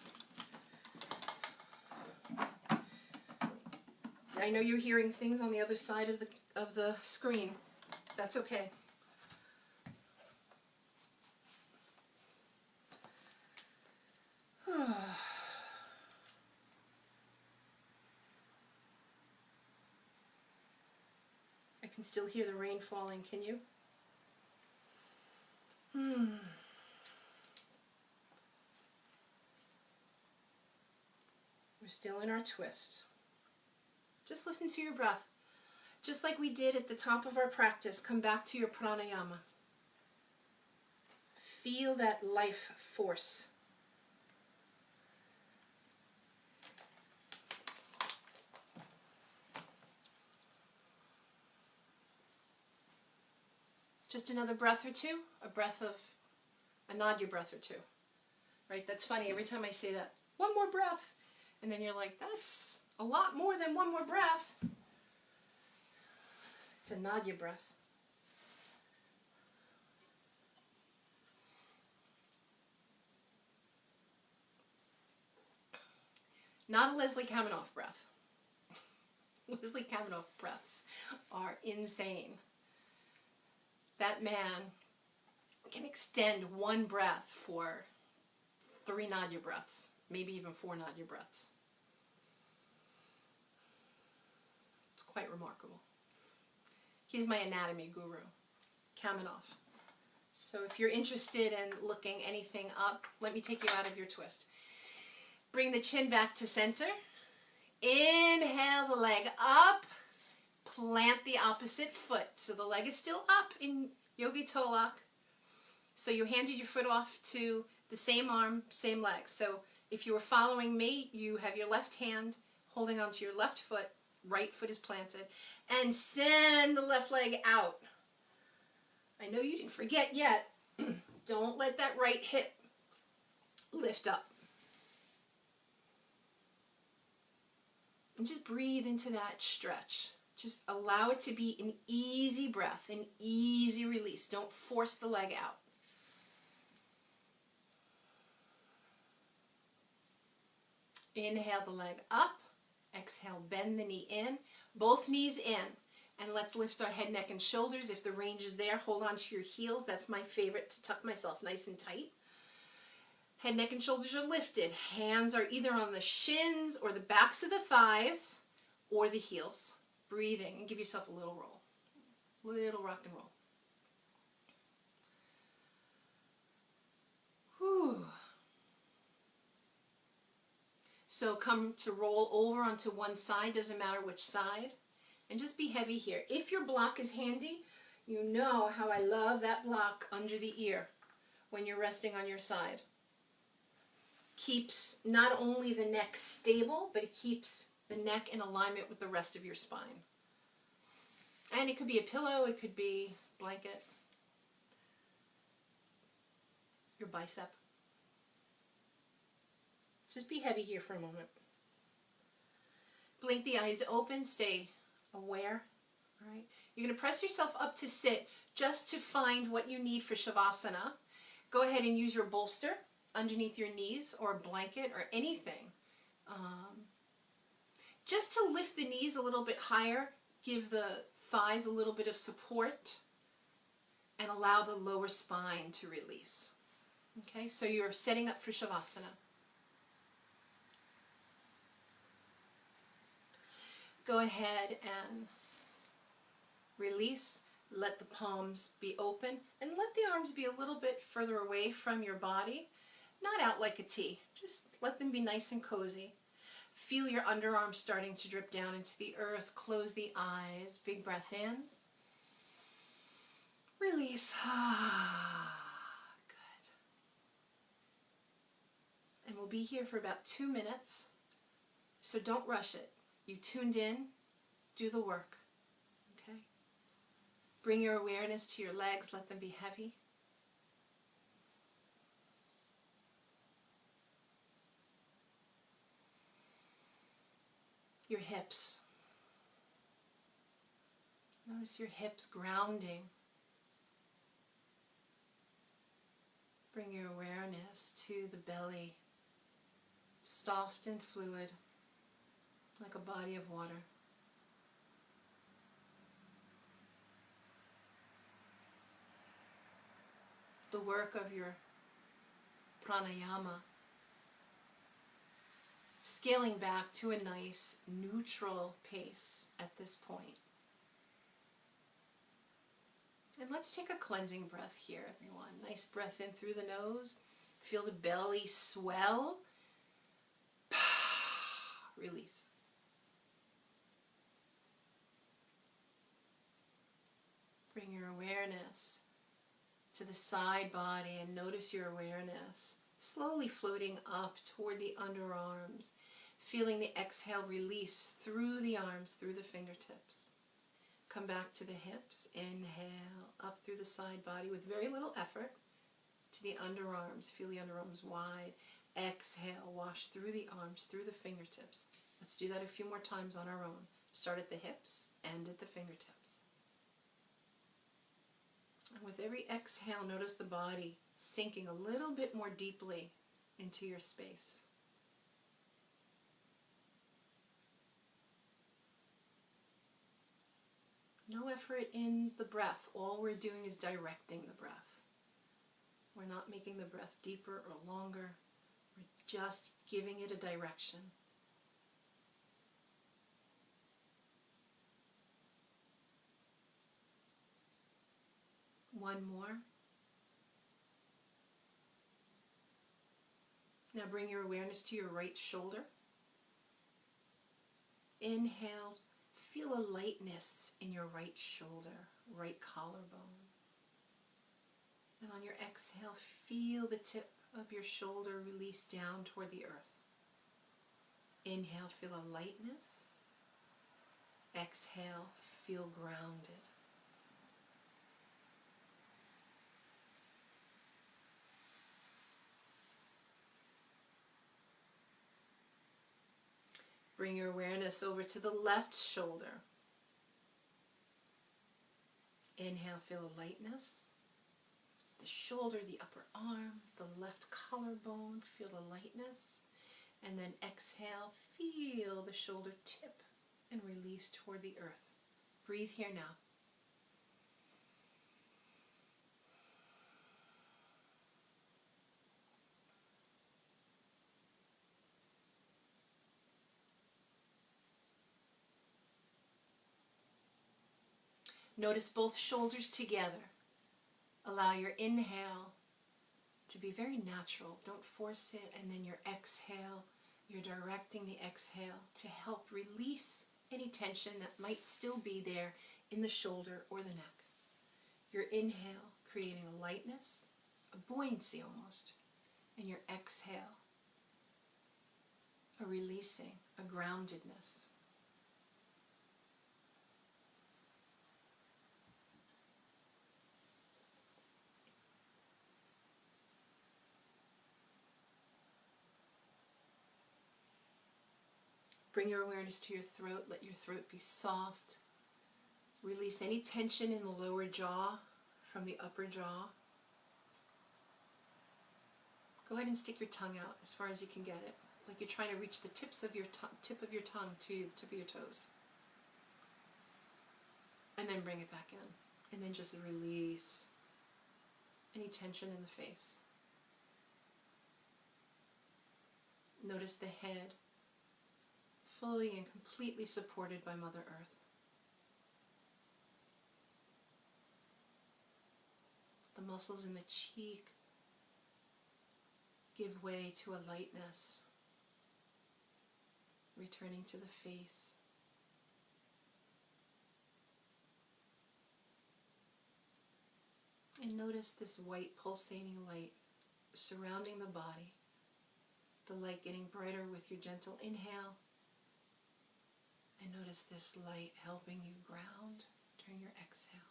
I know you're hearing things on the other side of the screen. That's okay. I can still hear the rain falling, can you? We're still in our twist. Just listen to your breath. Just like we did at the top of our practice, come back to your pranayama. Feel that life force. Just another breath or two, a Nadya breath or two. Right? That's funny, every time I say that, one more breath. And then you're like, that's a lot more than one more breath. It's a Nadya breath. Not a Leslie Kaminoff breath. Leslie Kaminoff breaths are insane. That man can extend one breath for 3 Nadya breaths, maybe even 4 Nadya breaths. It's quite remarkable. He's my anatomy guru, Kaminoff. So if you're interested in looking anything up, let me take you out of your twist. Bring the chin back to center. Inhale the leg up. Plant the opposite foot. So the leg is still up in Yogi Toe Lock. So you handed your foot off to the same arm, same leg. So if you were following me, you have your left hand holding onto your left foot. Right foot is planted. And send the left leg out. I know you didn't forget yet. Don't let that right hip lift up. And just breathe into that stretch. Just allow it to be an easy breath, an easy release. Don't force the leg out. Inhale the leg up. Exhale, bend the knee in. Both knees in. And let's lift our head, neck, and shoulders. If the range is there, hold on to your heels. That's my favorite, to tuck myself nice and tight. Head, neck, and shoulders are lifted. Hands are either on the shins or the backs of the thighs or the heels. Breathing, and give yourself a little roll. Little rock and roll. Whew. So come to roll over onto one side, doesn't matter which side. And just be heavy here. If your block is handy, you know how I love that block under the ear when you're resting on your side. Keeps not only the neck stable, but it keeps the neck in alignment with the rest of your spine. And it could be a pillow, it could be a blanket, your bicep. Just be heavy here for a moment. Blink the eyes open, stay aware. All right. You're going to press yourself up to sit just to find what you need for Shavasana. Go ahead and use your bolster underneath your knees or a blanket or anything. Just to lift the knees a little bit higher, give the thighs a little bit of support, and allow the lower spine to release. Okay, so you're setting up for Shavasana. Go ahead and release. Let the palms be open and let the arms be a little bit further away from your body. Not out like a T. Just let them be nice and cozy. Feel your underarms starting to drip down into the earth. Close the eyes. Big breath in. Release. Good. And we'll be here for about 2 minutes. So don't rush it. You tuned in. Do the work. Okay? Bring your awareness to your legs. Let them be heavy. Your hips. Notice your hips grounding. Bring your awareness to the belly, soft and fluid, like a body of water. The work of your pranayama, scaling back to a nice neutral pace at this point. And let's take a cleansing breath here, everyone. Nice breath in through the nose. Feel the belly swell. Release. Bring your awareness to the side body and notice your awareness slowly floating up toward the underarms. Feeling the exhale release through the arms, through the fingertips. Come back to the hips. Inhale up through the side body with very little effort to the underarms. Feel the underarms wide. Exhale, wash through the arms, through the fingertips. Let's do that a few more times on our own. Start at the hips, end at the fingertips. And with every exhale, notice the body sinking a little bit more deeply into your space. No effort in the breath. All we're doing is directing the breath. We're not making the breath deeper or longer. We're just giving it a direction. One more. Now bring your awareness to your right shoulder. Inhale. Feel a lightness in your right shoulder, right collarbone. And on your exhale, feel the tip of your shoulder release down toward the earth. Inhale, feel a lightness. Exhale, feel grounded. Bring your awareness over to the left shoulder. Inhale, feel a lightness. The shoulder, the upper arm, the left collarbone, feel the lightness. And then exhale, feel the shoulder tip and release toward the earth. Breathe here now. Notice both shoulders together. Allow your inhale to be very natural. Don't force it. And then your exhale, you're directing the exhale to help release any tension that might still be there in the shoulder or the neck. Your inhale, creating a lightness, a buoyancy almost. And your exhale, a releasing, a groundedness. Bring your awareness to your throat. Let your throat be soft. Release any tension in the lower jaw from the upper jaw. Go ahead and stick your tongue out as far as you can get it, like you're trying to reach the tip of your tongue to the tip of your toes. And then bring it back in. And then just release any tension in the face. Notice the head fully and completely supported by Mother Earth. The muscles in the cheek give way to a lightness, returning to the face. And notice this white pulsating light surrounding the body. The light getting brighter with your gentle inhale. And notice this light helping you ground during your exhale.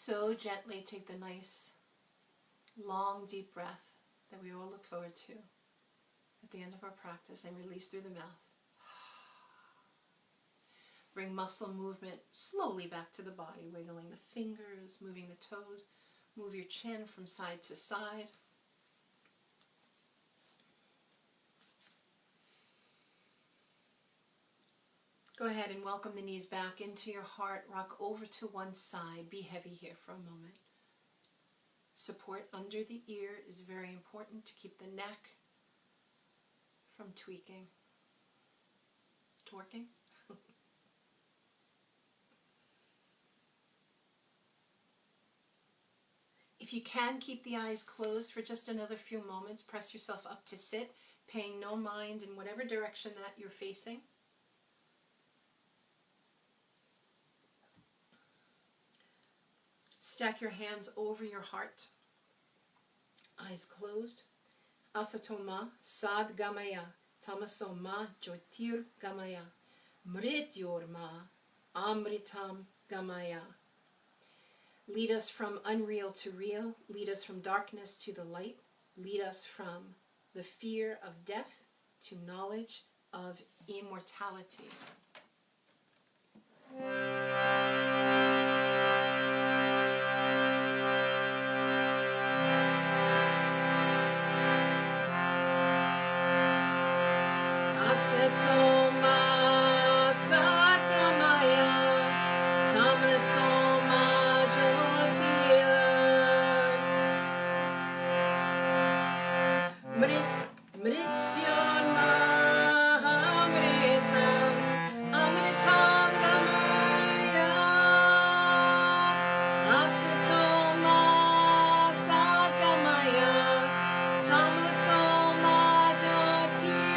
So gently take the nice, long, deep breath that we all look forward to at the end of our practice, and release through the mouth. Bring muscle movement slowly back to the body, wiggling the fingers, moving the toes. Move your chin from side to side. Go ahead and welcome the knees back into your heart. Rock over to one side. Be heavy here for a moment. Support under the ear is very important to keep the neck from tweaking. Torquing. If you can keep the eyes closed for just another few moments, press yourself up to sit, paying no mind in whatever direction that you're facing. Stack your hands over your heart. Eyes closed. Asatoma sad gamaya. Tamasoma jyotir gamaya. Mrityorma amritam gamaya. Lead us from unreal to real. Lead us from darkness to the light. Lead us from the fear of death to knowledge of immortality. Asatoma satgamaya, tamasoma jyotir. Mrityorma amritam, amritam gamaya. Asatoma satgamaya, tamasoma jyotir.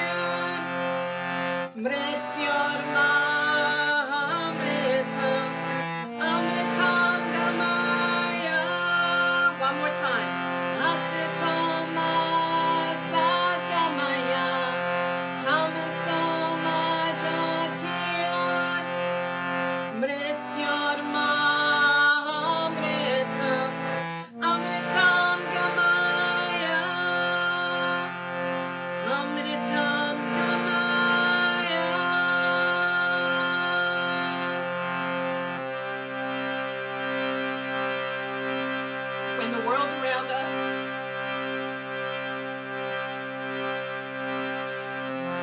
Mrityorma amritam, amritam gamaya. One more time. Asatoma satgamaya, tamasoma jyotir. Mrityorma amritam, amritam gamaya. Amritam gamaya. When the world around us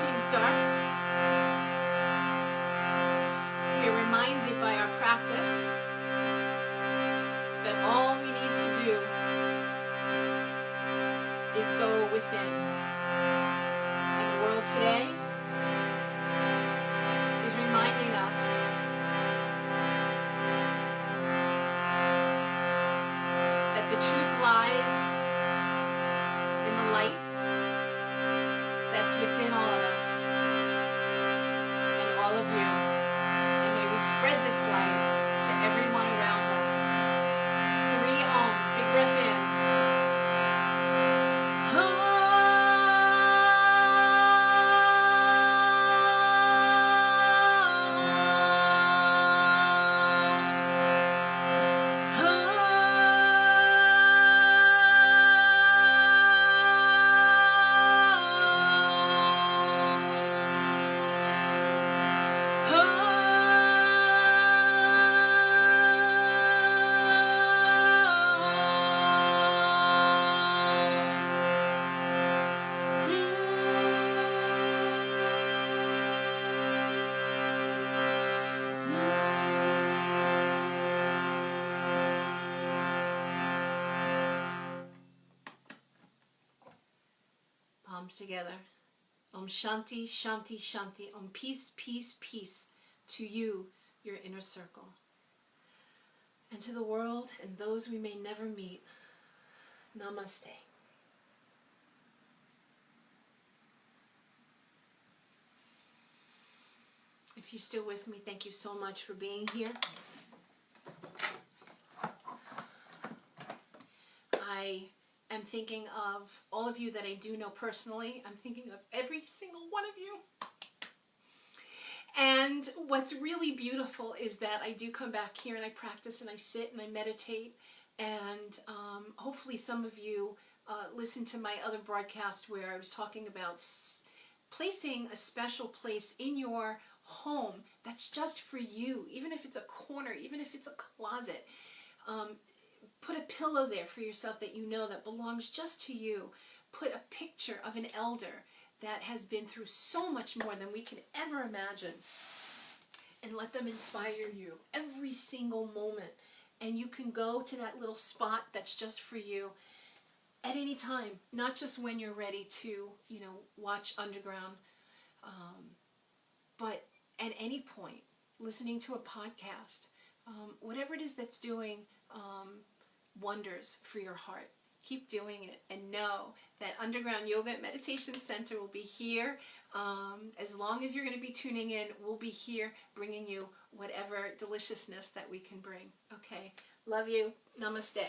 seems dark, we are reminded by our practice that all we need to do is go within. And the world today is reminding us that the truth lies in the light that's within all of us and all of you. And may we spread this light to everyone around us. 3 ohms, big breath in. Palms together. Om Shanti, Shanti, Shanti. Om peace, peace, peace to you, your inner circle. And to the world and those we may never meet. Namaste. If you're still with me, thank you so much for being here. I am thinking of all of you that I do know personally. I'm thinking of every single one of you. And what's really beautiful is that I do come back here and I practice and I sit and I meditate. And hopefully some of you listened to my other broadcast where I was talking about placing a special place in your home that's just for you, even if it's a corner, even if it's a closet. Put a pillow there for yourself that you know that belongs just to you. Put a picture of an elder that has been through so much more than we can ever imagine, and let them inspire you every single moment. And you can go to that little spot that's just for you at any time, not just when you're ready to, watch Underground, but at any point, listening to a podcast, whatever it is that's doing wonders for your heart. Keep doing it, and know that Underground Yoga and Meditation Center will be here. As long as you're going to be tuning in, we'll be here bringing you whatever deliciousness that we can bring. Okay, love you. Namaste.